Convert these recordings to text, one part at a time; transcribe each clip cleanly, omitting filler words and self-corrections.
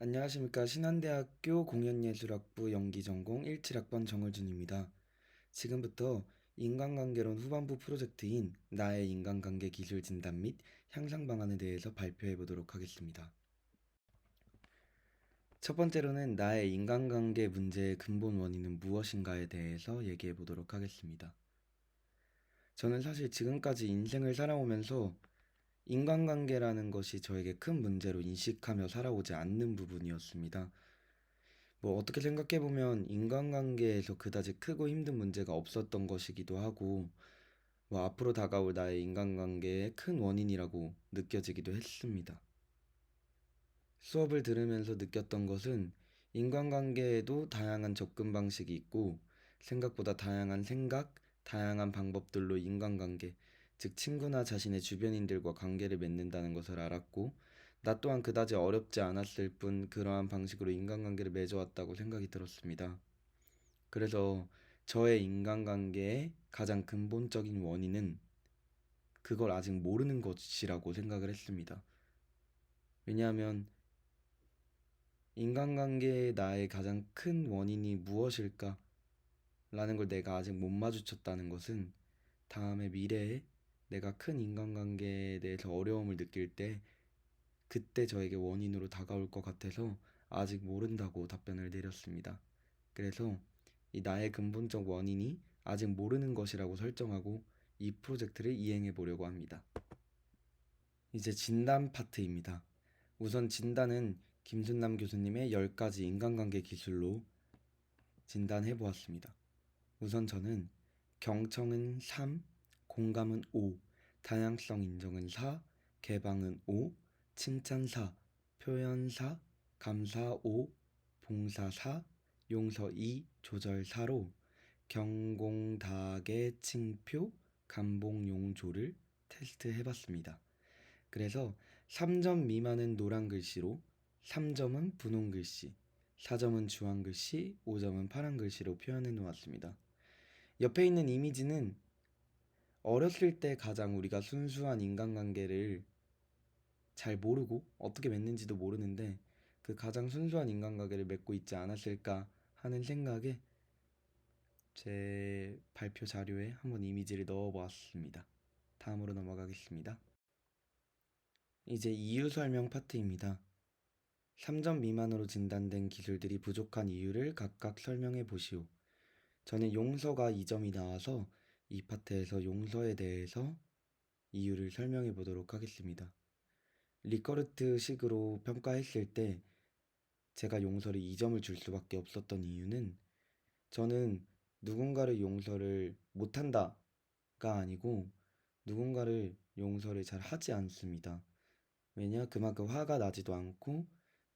안녕하십니까. 신한대학교 공연예술학부 연기전공 17학번 정을준입니다. 지금부터 인간관계론 후반부 프로젝트인 나의 인간관계 기술 진단 및 향상 방안에 대해서 발표해 보도록 하겠습니다. 첫 번째로는 나의 인간관계 문제의 근본 원인은 무엇인가에 대해서 얘기해 보도록 하겠습니다. 저는 사실 지금까지 인생을 살아오면서 인간관계라는 것이 저에게 큰 문제로 인식하며 살아오지 않는 부분이었습니다. 어떻게 생각해보면 인간관계에서 그다지 크고 힘든 문제가 없었던 것이기도 하고, 앞으로 다가올 나의 인간관계의 큰 원인이라고 느껴지기도 했습니다. 수업을 들으면서 느꼈던 것은 인간관계에도 다양한 접근 방식이 있고, 생각보다 다양한 생각, 다양한 방법들로 인간관계, 즉 친구나 자신의 주변인들과 관계를 맺는다는 것을 알았고, 나 또한 그다지 어렵지 않았을 뿐 그러한 방식으로 인간관계를 맺어왔다고 생각이 들었습니다. 그래서 저의 인간관계의 가장 근본적인 원인은 그걸 아직 모르는 것이라고 생각을 했습니다. 왜냐하면 인간관계의 나의 가장 큰 원인이 무엇일까? 라는 걸 내가 아직 못 마주쳤다는 것은 다음에 미래에 내가 큰 인간관계에 대해서 어려움을 느낄 때 그때 저에게 원인으로 다가올 것 같아서 아직 모른다고 답변을 내렸습니다. 그래서 이 나의 근본적 원인이 아직 모르는 것이라고 설정하고 이 프로젝트를 이행해 보려고 합니다. 이제 진단 파트입니다. 우선 진단은 김순남 교수님의 10가지 인간관계 기술로 진단해 보았습니다. 우선 저는 경청은 3, 공감은 5, 다양성 인정은 4, 개방은 5, 칭찬 4, 표현 4, 감사 5, 봉사 4, 용서 2, 조절 4로 경공닭의 칭표, 감봉용조를 테스트해봤습니다. 그래서 3점 미만은 노란 글씨로, 3점은 분홍 글씨, 4점은 주황 글씨, 5점은 파란 글씨로 표현해 놓았습니다. 옆에 있는 이미지는 어렸을 때 가장 우리가 순수한 인간관계를 잘 모르고 어떻게 맺는지도 모르는데 그 가장 순수한 인간관계를 맺고 있지 않았을까 하는 생각에 제 발표 자료에 한번 이미지를 넣어 보았습니다. 다음으로 넘어가겠습니다. 이제 이유 설명 파트입니다. 3점 미만으로 진단된 기술들이 부족한 이유를 각각 설명해 보시오. 저는 용서가 2점이 나와서 이 파트에서 용서에 대해서 이유를 설명해 보도록 하겠습니다. 리커르트 식으로 평가했을 때 제가 용서를 2점을 줄 수밖에 없었던 이유는 저는 누군가를 용서를 못한다가 아니고 누군가를 용서를 잘 하지 않습니다. 왜냐? 그만큼 화가 나지도 않고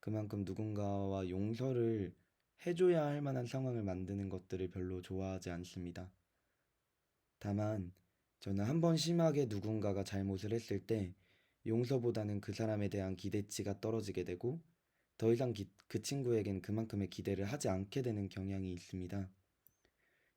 그만큼 누군가와 용서를 해줘야 할 만한 상황을 만드는 것들을 별로 좋아하지 않습니다. 다만 저는 한 번 심하게 누군가가 잘못을 했을 때 용서보다는 그 사람에 대한 기대치가 떨어지게 되고 더 이상 그 친구에겐 그만큼의 기대를 하지 않게 되는 경향이 있습니다.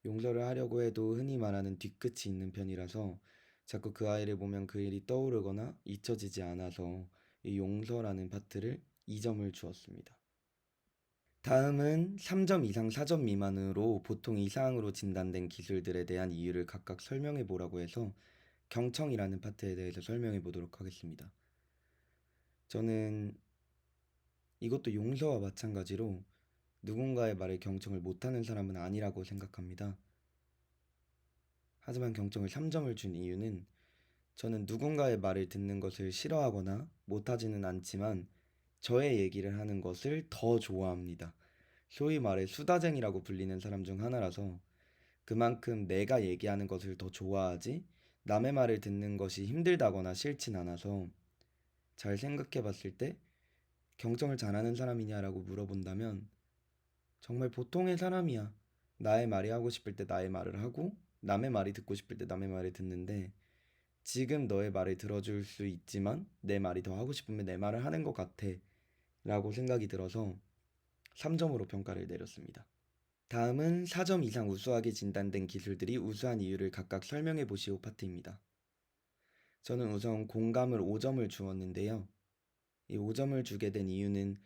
용서를 하려고 해도 흔히 말하는 뒤끝이 있는 편이라서 자꾸 그 아이를 보면 그 일이 떠오르거나 잊혀지지 않아서 이 용서라는 파트를 2점을 주었습니다. 다음은 3점 이상 4점 미만으로 보통 이상으로 진단된 기술들에 대한 이유를 각각 설명해 보라고 해서 경청이라는 파트에 대해서 설명해 보도록 하겠습니다. 저는 이것도 용서와 마찬가지로 누군가의 말을 경청을 못하는 사람은 아니라고 생각합니다. 하지만 경청을 3점을 준 이유는 저는 누군가의 말을 듣는 것을 싫어하거나 못하지는 않지만 저의 얘기를 하는 것을 더 좋아합니다. 소위 말해 수다쟁이라고 불리는 사람 중 하나라서 그만큼 내가 얘기하는 것을 더 좋아하지 남의 말을 듣는 것이 힘들다거나 싫진 않아서 잘 생각해 봤을 때 경청을 잘하는 사람이냐라고 물어본다면 정말 보통의 사람이야. 나의 말이 하고 싶을 때 나의 말을 하고 남의 말이 듣고 싶을 때 남의 말을 듣는데 지금 너의 말을 들어줄 수 있지만 내 말이 더 하고 싶으면 내 말을 하는 것 같아 라고 생각이 들어서 3점으로 평가를 내렸습니다. 다음은 4점 이상 우수하게 진단된 기술들이 우수한 이유를 각각 설명해 보시오 파트입니다. 저는 우선 공감을 5점을 주었는데요. 이 5점을 주게 된 이유는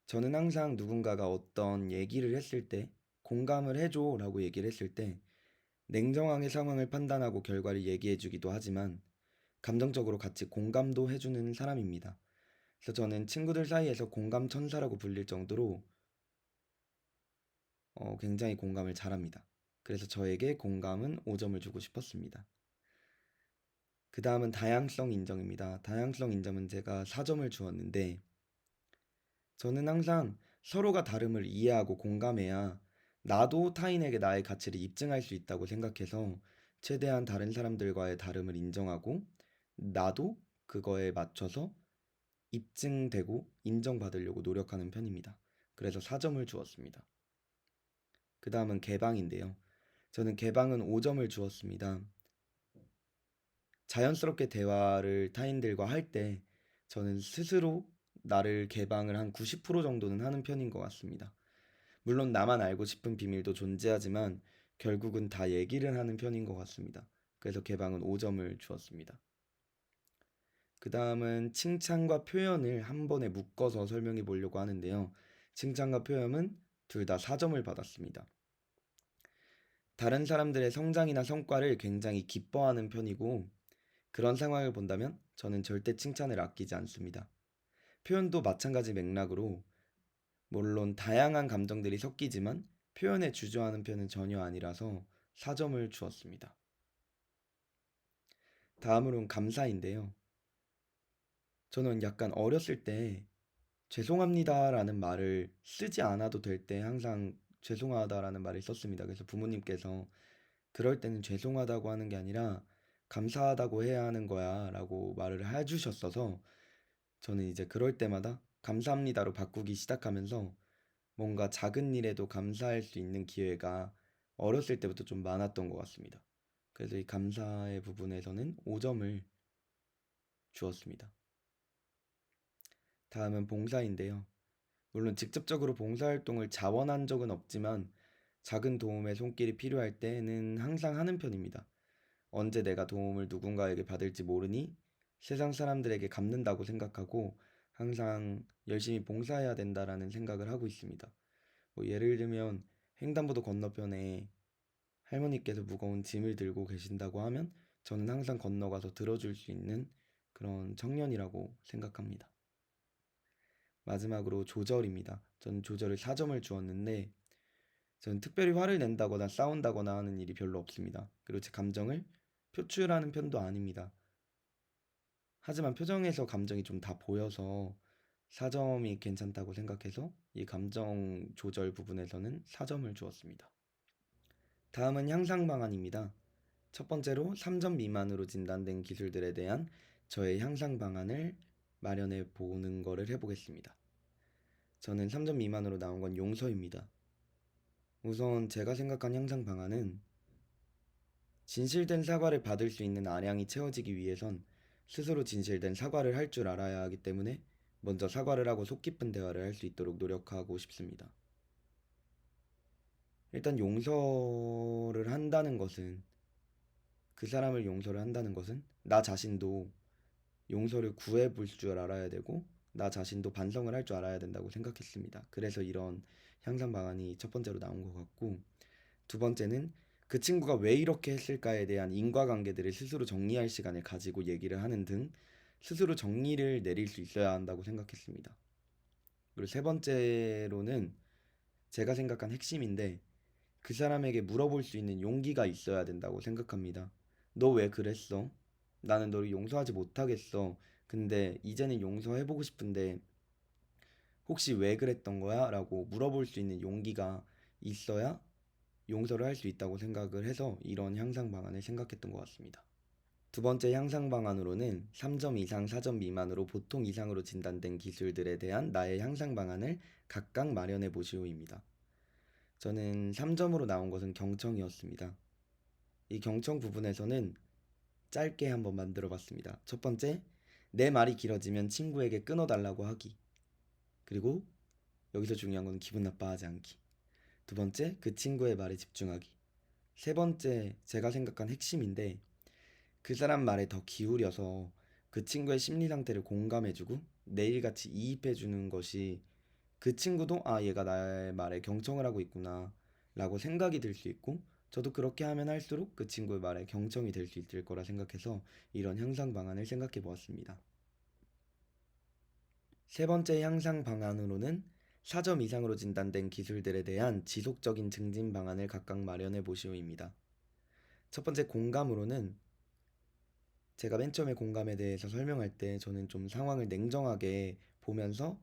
저는 항상 누군가가 어떤 얘기를 했을 때 공감을 해줘 라고 얘기를 했을 때 냉정하게 상황을 판단하고 결과를 얘기해 주기도 하지만 감정적으로 같이 공감도 해주는 사람입니다. 그래서 저는 친구들 사이에서 공감 천사라고 불릴 정도로 굉장히 공감을 잘합니다. 그래서 저에게 공감은 5점을 주고 싶었습니다. 그 다음은 다양성 인정입니다. 다양성 인정은 제가 4점을 주었는데 저는 항상 서로가 다름을 이해하고 공감해야 나도 타인에게 나의 가치를 입증할 수 있다고 생각해서 최대한 다른 사람들과의 다름을 인정하고 나도 그거에 맞춰서 입증되고 인정받으려고 노력하는 편입니다. 그래서 4점을 주었습니다. 그 다음은 개방인데요. 저는 개방은 5점을 주었습니다. 자연스럽게 대화를 타인들과 할 때 저는 스스로 나를 개방을 한 90% 정도는 하는 편인 것 같습니다. 물론 나만 알고 싶은 비밀도 존재하지만 결국은 다 얘기를 하는 편인 것 같습니다. 그래서 개방은 5점을 주었습니다. 그 다음은 칭찬과 표현을 한 번에 묶어서 설명해 보려고 하는데요. 칭찬과 표현은 둘 다 4점을 받았습니다. 다른 사람들의 성장이나 성과를 굉장히 기뻐하는 편이고 그런 상황을 본다면 저는 절대 칭찬을 아끼지 않습니다. 표현도 마찬가지 맥락으로 물론 다양한 감정들이 섞이지만 표현에 주저하는 편은 전혀 아니라서 4점을 주었습니다. 다음으로는 감사인데요. 저는 약간 어렸을 때 죄송합니다라는 말을 쓰지 않아도 될 때 항상 죄송하다라는 말을 썼습니다. 그래서 부모님께서 그럴 때는 죄송하다고 하는 게 아니라 감사하다고 해야 하는 거야 라고 말을 해주셨어서 저는 이제 그럴 때마다 감사합니다로 바꾸기 시작하면서 뭔가 작은 일에도 감사할 수 있는 기회가 어렸을 때부터 좀 많았던 것 같습니다. 그래서 이 감사의 부분에서는 5점을 주었습니다. 다음은 봉사인데요. 물론 직접적으로 봉사활동을 자원한 적은 없지만 작은 도움의 손길이 필요할 때는 항상 하는 편입니다. 언제 내가 도움을 누군가에게 받을지 모르니 세상 사람들에게 갚는다고 생각하고 항상 열심히 봉사해야 된다라는 생각을 하고 있습니다. 뭐 예를 들면 횡단보도 건너편에 할머니께서 무거운 짐을 들고 계신다고 하면 저는 항상 건너가서 들어줄 수 있는 그런 청년이라고 생각합니다. 마지막으로 조절입니다. 저는 조절을 4점을 주었는데 저는 특별히 화를 낸다거나 싸운다거나 하는 일이 별로 없습니다. 그리고 제 감정을 표출하는 편도 아닙니다. 하지만 표정에서 감정이 좀 다 보여서 4점이 괜찮다고 생각해서 이 감정 조절 부분에서는 4점을 주었습니다. 다음은 향상 방안입니다. 첫 번째로 3점 미만으로 진단된 기술들에 대한 저의 향상 방안을 마련해 보는 거를 해보겠습니다. 저는 3점 미만으로 나온 건 용서입니다. 우선 제가 생각한 향상 방안은 진실된 사과를 받을 수 있는 아량이 채워지기 위해선 스스로 진실된 사과를 할 줄 알아야 하기 때문에 먼저 사과를 하고 속 깊은 대화를 할 수 있도록 노력하고 싶습니다. 일단 용서를 한다는 것은 그 사람을 용서를 한다는 것은 나 자신도 용서를 구해 볼 줄 알아야 되고 나 자신도 반성을 할 줄 알아야 된다고 생각했습니다. 그래서 이런 향상 방안이 첫 번째로 나온 것 같고 두 번째는 그 친구가 왜 이렇게 했을까에 대한 인과관계들을 스스로 정리할 시간을 가지고 얘기를 하는 등 스스로 정리를 내릴 수 있어야 한다고 생각했습니다. 그리고 세 번째로는 제가 생각한 핵심인데 그 사람에게 물어볼 수 있는 용기가 있어야 된다고 생각합니다. 너 왜 그랬어? 나는 너를 용서하지 못하겠어. 근데 이제는 용서해보고 싶은데 혹시 왜 그랬던 거야? 라고 물어볼 수 있는 용기가 있어야 용서를 할 수 있다고 생각을 해서 이런 향상 방안을 생각했던 것 같습니다. 두 번째 향상 방안으로는 3점 이상, 4점 미만으로 보통 이상으로 진단된 기술들에 대한 나의 향상 방안을 각각 마련해 보시오입니다. 저는 3점으로 나온 것은 경청이었습니다. 이 경청 부분에서는 짧게 한번 만들어 봤습니다. 첫 번째, 내 말이 길어지면 친구에게 끊어달라고 하기. 그리고 여기서 중요한 건 기분 나빠하지 않기. 두 번째, 그 친구의 말에 집중하기. 세 번째, 제가 생각한 핵심인데 그 사람 말에 더 기울여서 그 친구의 심리 상태를 공감해주고 내일같이 이입해주는 것이 그 친구도 아, 얘가 나의 말에 경청을 하고 있구나 라고 생각이 들 수 있고, 저도 그렇게 하면 할수록 그 친구의 말에 경청이 될 수 있을 거라 생각해서 이런 향상 방안을 생각해 보았습니다. 세 번째 향상 방안으로는 4점 이상으로 진단된 기술들에 대한 지속적인 증진 방안을 각각 마련해 보시오입니다. 첫 번째 공감으로는, 제가 맨 처음에 공감에 대해서 설명할 때 저는 좀 상황을 냉정하게 보면서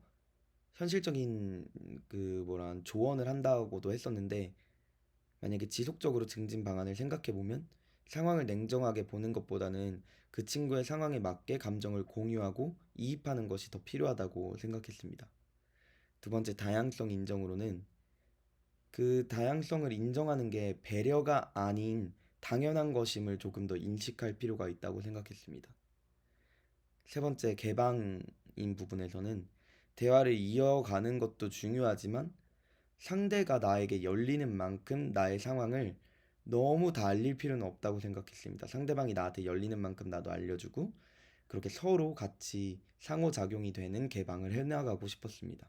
현실적인 조언을 한다고도 했었는데, 만약에 지속적으로 증진 방안을 생각해 보면 상황을 냉정하게 보는 것보다는 그 친구의 상황에 맞게 감정을 공유하고 이입하는 것이 더 필요하다고 생각했습니다. 두 번째 다양성 인정으로는, 그 다양성을 인정하는 게 배려가 아닌 당연한 것임을 조금 더 인식할 필요가 있다고 생각했습니다. 세 번째 개방인 부분에서는, 대화를 이어가는 것도 중요하지만 상대가 나에게 열리는 만큼 나의 상황을 너무 다 알릴 필요는 없다고 생각했습니다. 상대방이 나한테 열리는 만큼 나도 알려주고, 그렇게 서로 같이 상호작용이 되는 개방을 해나가고 싶었습니다.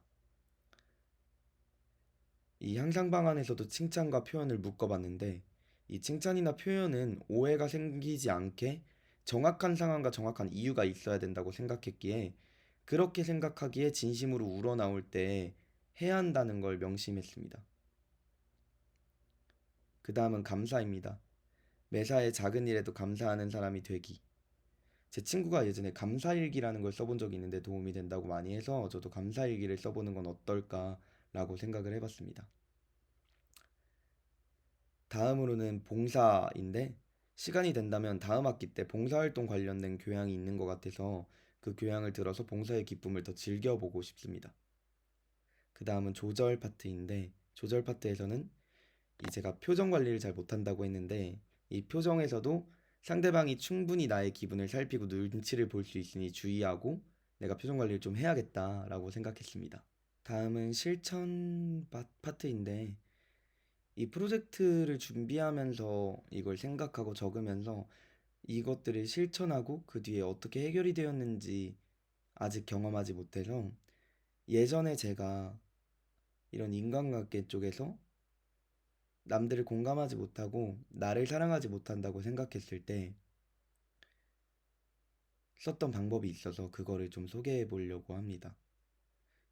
이 향상 방안에서도 칭찬과 표현을 묶어봤는데, 이 칭찬이나 표현은 오해가 생기지 않게 정확한 상황과 정확한 이유가 있어야 된다고 생각했기에, 그렇게 생각하기에 진심으로 우러나올 때 해야 한다는 걸 명심했습니다. 그 다음은 감사입니다. 매사에 작은 일에도 감사하는 사람이 되기. 제 친구가 예전에 감사일기라는 걸 써본 적이 있는데 도움이 된다고 많이 해서 저도 감사일기를 써보는 건 어떨까라고 생각을 해봤습니다. 다음으로는 봉사인데, 시간이 된다면 다음 학기 때 봉사활동 관련된 교양이 있는 것 같아서 그 교양을 들어서 봉사의 기쁨을 더 즐겨보고 싶습니다. 그 다음은 조절 파트인데, 조절 파트에서는 제가 표정 관리를 잘 못한다고 했는데, 이 표정에서도 상대방이 충분히 나의 기분을 살피고 눈치를 볼 수 있으니 주의하고 내가 표정 관리를 좀 해야겠다라고 생각했습니다. 다음은 실천 파트인데, 이 프로젝트를 준비하면서 이걸 생각하고 적으면서 이것들을 실천하고 그 뒤에 어떻게 해결이 되었는지 아직 경험하지 못해서, 예전에 제가 이런 인간관계 쪽에서 남들을 공감하지 못하고 나를 사랑하지 못한다고 생각했을 때 썼던 방법이 있어서 그거를 좀 소개해 보려고 합니다.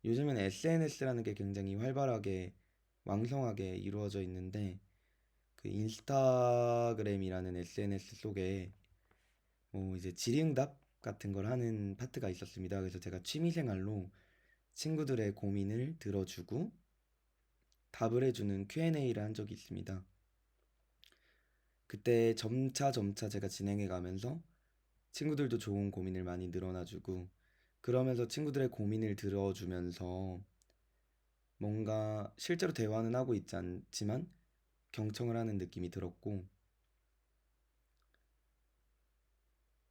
요즘은 SNS라는 게 굉장히 활발하게 왕성하게 이루어져 있는데, 그 인스타그램이라는 SNS 속에 이제 질의응답 같은 걸 하는 파트가 있었습니다. 그래서 제가 취미생활로 친구들의 고민을 들어주고 답을 해주는 Q&A를 한 적이 있습니다. 그때 점차 제가 진행해 가면서 친구들도 좋은 고민을 많이 늘어놔주고, 그러면서 친구들의 고민을 들어주면서 뭔가 실제로 대화는 하고 있지 않지만 경청을 하는 느낌이 들었고,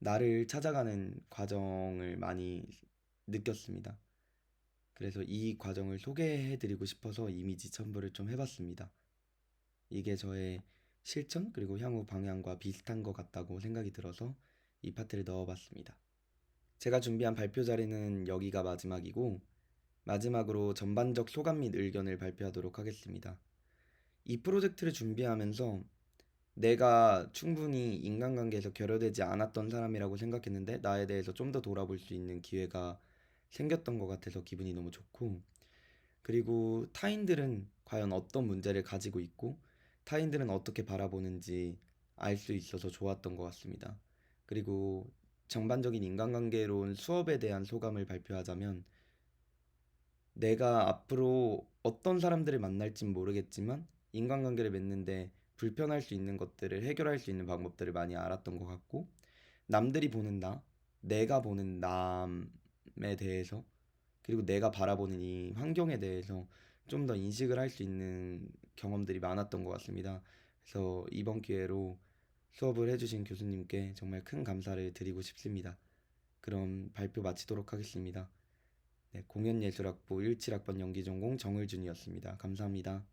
나를 찾아가는 과정을 많이 느꼈습니다. 그래서 이 과정을 소개해드리고 싶어서 이미지 첨부를 좀 해봤습니다. 이게 저의 실천 그리고 향후 방향과 비슷한 것 같다고 생각이 들어서 이 파트를 넣어봤습니다. 제가 준비한 발표 자리는 여기가 마지막이고, 마지막으로 전반적 소감 및 의견을 발표하도록 하겠습니다. 이 프로젝트를 준비하면서 내가 충분히 인간관계에서 결여되지 않았던 사람이라고 생각했는데 나에 대해서 좀 더 돌아볼 수 있는 기회가 생겼던 것 같아서 기분이 너무 좋고, 그리고 타인들은 과연 어떤 문제를 가지고 있고 타인들은 어떻게 바라보는지 알 수 있어서 좋았던 것 같습니다. 그리고 전반적인 인간관계론 수업에 대한 소감을 발표하자면, 내가 앞으로 어떤 사람들을 만날진 모르겠지만 인간관계를 맺는데 불편할 수 있는 것들을 해결할 수 있는 방법들을 많이 알았던 것 같고, 남들이 보는 나, 내가 보는 남에 대해서, 그리고 내가 바라보는 이 환경에 대해서 좀 더 인식을 할 수 있는 경험들이 많았던 것 같습니다. 그래서 이번 기회로 수업을 해주신 교수님께 정말 큰 감사를 드리고 싶습니다. 그럼 발표 마치도록 하겠습니다. 네, 공연예술학부 17학번 연기전공 정을준이었습니다. 감사합니다.